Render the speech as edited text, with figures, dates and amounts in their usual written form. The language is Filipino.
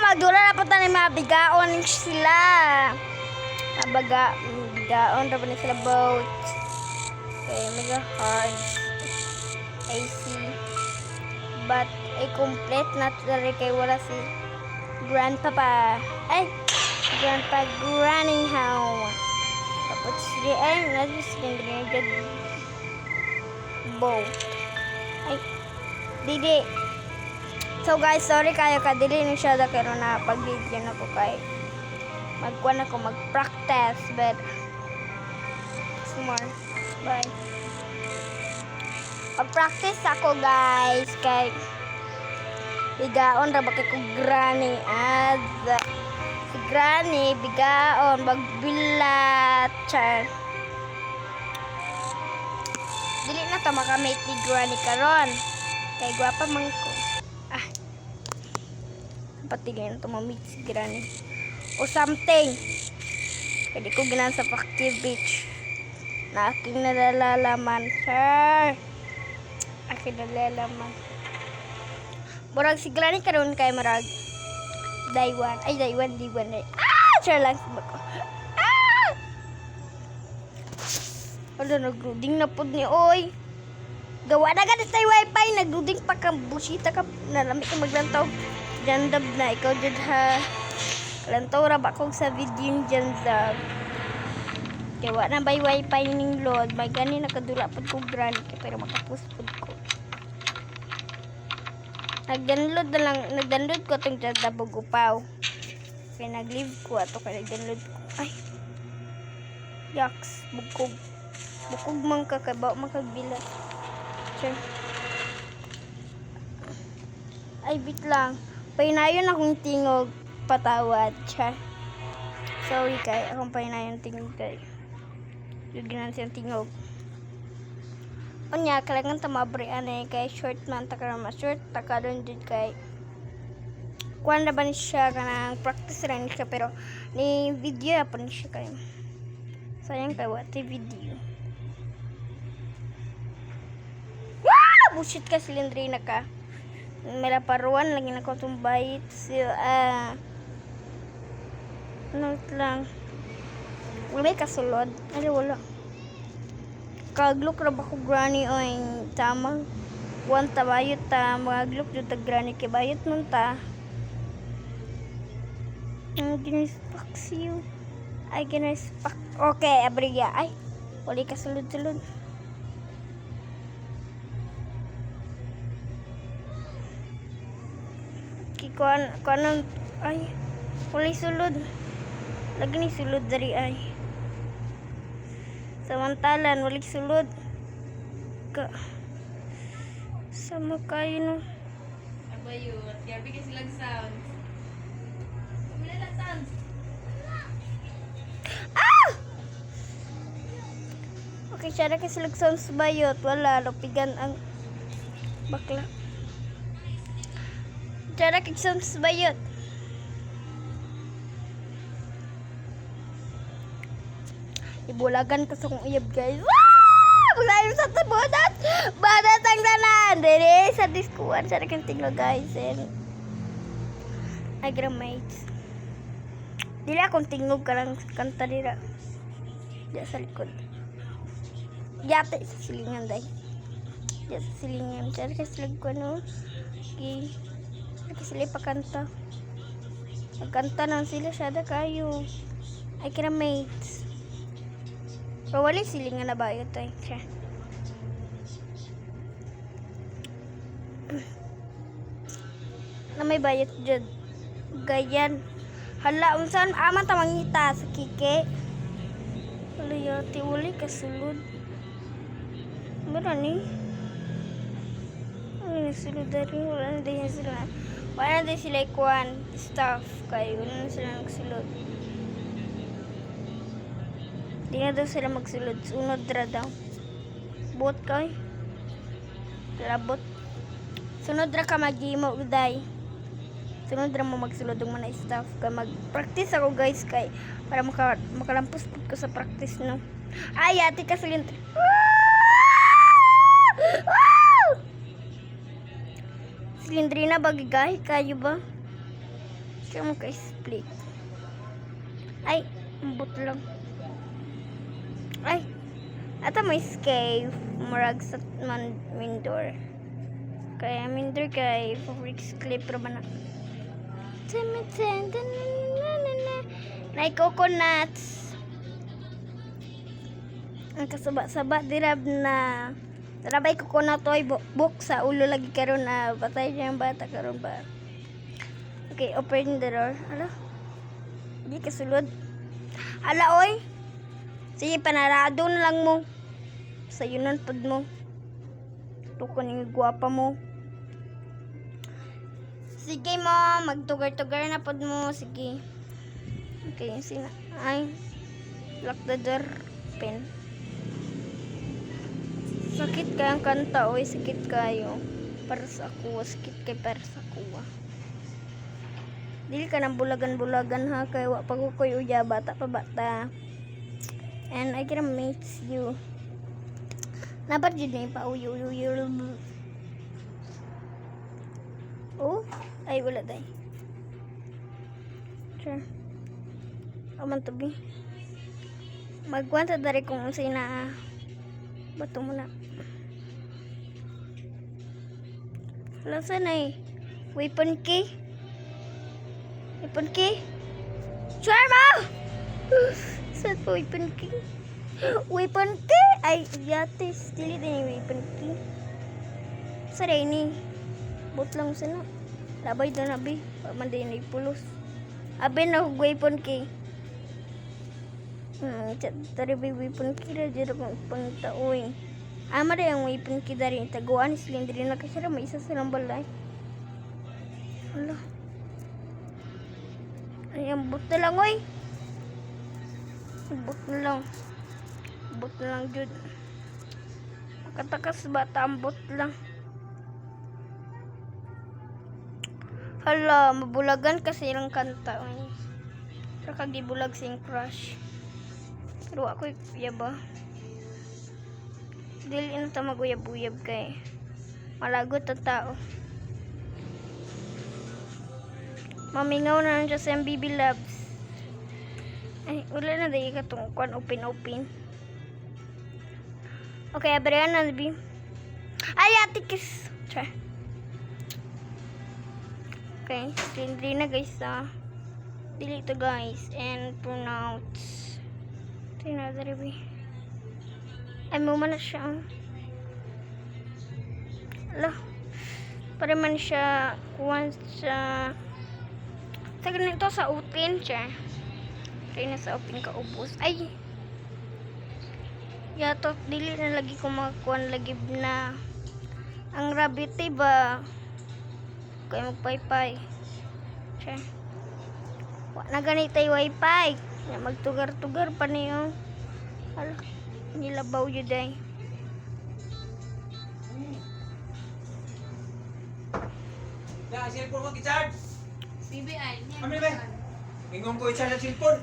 magdula na po tayo mga bigaon sila. Bigaon na po na sila boat. Okay, mega hard. AC. But, complete na talaga kay wala si Grandpapa. Ay! Grandpa Granny how. Tapos sila ay nasa sila good bow. Ay, didi. So guys, sorry kayo kadili ni siya pero na pag-video na ko kay magkuhan ako mag-practice but smart. Bye. Mag-practice ako guys kay bigaon ra ba kay ko Granny ad si Granny bigaon magbilat char. Dili na to makamate ni Granny karon kay gwapa man ko. Patigyan to mamit si Granny o something. Kaya di ko ginan sa Factive Beach na aking nalalalaman sir. Aking nalalalaman murag si Granny karon kay marag Daiwan sir lang sa bako. Wala nagruding na pod ni oy. Gawa na ganit tayo wifi. Nagruding pa ka busita ka. Nalamit ka maglantaw. Jandab na. Ikaw dyan ha. Kalantaw ra ba kong sa video yung jandab. Gawa na ba wifi ning load. May gani nakadula pod ko Granny. Pero makapus pod ko. Nag-download na lang. Nag-download ko itong jandab o gupaw. Kaya nag-leave ko. Ato kaya nag-download ko. Ay. Yaks. Bukog. Bukog mang kakabaw, makagbilat. Sure. Ay, bit lang. Painayon akong tingog, patawad. Siya. Sorry kay, akong painayon tingog kay. Yuginan siyang tingog. Unya, kailangan tamabre anay kay short man, takarama short, takaroon din kay. Kuwan na ba ni siya, kanang practice rin siya, pero ni video na pa ni siya kayo. Sayang kay wati video. Bullshit ka silindrina ka. May laparuan lagi na ko tumbait. Note lang. Wala kasulod. Ay wala. Kaglok ra ba ko Granny oy tamang. Kuan ta bayot ta maglok jud ta Granny kay bayot nun ta. Ang ginispak siyo. Ay ginispak. Okay, abriya. Ay wala kasulod-sulod. Kuan ay wala sulod lagi ni sulod dari ay samantalan wala sulod ka sama kayo no abayo gabi kasi lang sounds kumila lang sounds okay siya kasi lag sounds bayot wala lupigan ang bakla. Cara kiksons bayot. Ibulagan ko sa kong iyab guys. Magsayo sa tabunan. Badat ang tanan. Dere sa diskuan. Sa aking tinglo guys. And ay gramates. Dili akong tingog ka lang kanta dira. Diya sa likod. Yate sa silingan day. Diya sa silingan. Cara kasi ko no. Okay. Sila pakanta. Magkanta na sila sada kayo. Ay kira mates. Pero wala silingan na ba ito eh. Siya. Na may bayot dyan. Gayan. Hala, unsan aman tamangita sa kike. Wala yati, wala kasulod. Meron eh. Wala nasulod dari. Wala na din sila. Wala na din sila ikuan stuff kayo. Wala na sila nagsulod. Di na daw sila magsulod. Sunod ra daw. Bot kay. Labot. Sunod ra ka mag-imo uday. Sunod ra mo magsulod ng mga stuff. Kaya mag-practice ako guys kay. Para makalampos ko sa practice no. Ay, ati ka silintri. Silindrina bagigay kayo ba? Kaya mo ka-split. Ay, ambot lang. Ay, ata may escape. Murag sa Mindor. Kaya Mindor kay favorite clip ra ba na. Nay coconuts. Ang kasaba-saba dirab na tarabay coconut oy buk sa ulo lagi karon na batay niya ang bata karon ba. Okay, open the door. Ala. Di kasulod. Ala oy. Sige, panarado na lang mo. Sayunan pod mo. Tukon yung guwapa mo. Sige mo, magtugar-tugar na pod mo. Sige. Okay, sina. Ay. Lock the door. Pen. Sakit kayang kanta, oy. Sakit kayo. Para sa kuwa. Sakit kay para sa kuwa. Dili ka ng bulagan-bulagan ha. Kaya wa pa ko koy uya. Bata pa bata. And I gonna meet you. Nabat jud ni pa uyu. Oh, ay wala day. Sure. Aman to be. Magkwanta dari kung unsay na bato mo na. Lasa na eh. Weapon key. Weapon key. Charma! Sa weapon key. Weapon key! Ay, yatis. Dili din yung weapon key. Saray ni. Bot lang sana. Labay doon abi. Pamanday na ipulos. Abi na weapon key. Tari ba weapon key na dito kong pangtaoy. Ama rin ang weapon key dari. Taguan silang diri na kasi may isa silang balay. Hala. Ay, ang bot na lang oy. Bot na lang. Bot na lang jud. Makatakas bata ang bot lang. Hala, mabulagan kasi ilang kanta. Pero kagibulag sing crush. Pero ako yaba. Dili na ta maguyab-uyab kay malagot ang tao. Mamingaw na lang siya sa MBB Labs. Ay, wala na dahil katungkuan open. Okay, abrihan na nabi. Ay, atikis! Try. Okay, sindri na guys delete to guys and pronounce. Ito na daribi. Ay, muma na siya. Ala. Para man siya kuwan sa ganito sa utin siya. Kaya na sa open ka ubos. Ay! Yato, dili na lagi ko makakuan lagi na ang rabbit ba? Kaya magpaypay. Siya. Wa na ganitay wifi. Magtugar-tugar pa niyo. Hala, nilabaw yun day. Ya, cellphone mo, i-charge. BBI. Amin ba? Ingong ko i-charge ang cellphone.